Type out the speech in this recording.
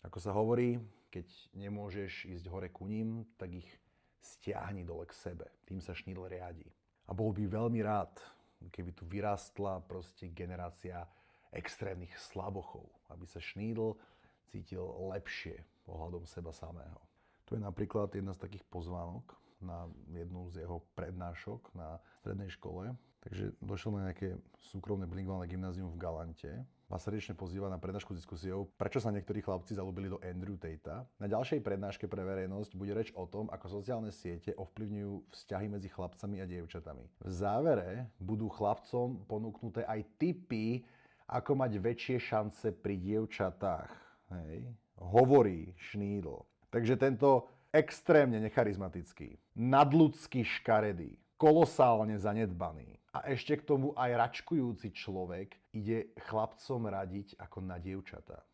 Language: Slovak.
Ako sa hovorí, keď nemôžeš ísť hore ku ním, tak ich stiahni dole k sebe. Tým sa Schneidl riadi. A bol by veľmi rád, keby tu vyrástla proste generácia extrémnych slabochov, aby sa Schneidl cítil lepšie ohľadom seba samého. Tu je napríklad jedna z takých pozvánok na jednu z jeho prednášok na strednej škole. Takže došiel na nejaké súkromné bilingválne gymnázium v Galante. Vás srdečne pozýva na prednášku s diskusiou, prečo sa niektorí chlapci zalúbili do Andrew Tatea. Na ďalšej prednáške pre verejnosť bude reč o tom, ako sociálne siete ovplyvňujú vzťahy medzi chlapcami a dievčatami. V závere budú chlapcom ponúknuté aj tipy, ako mať väčšie šance pri dievčatách. Hej. Hovorí Schneidl. Takže tento extrémne necharizmatický, nadľudský škaredý, kolosálne zanedbaný a ešte k tomu aj račkujúci človek ide chlapcom radiť ako na dievčatá.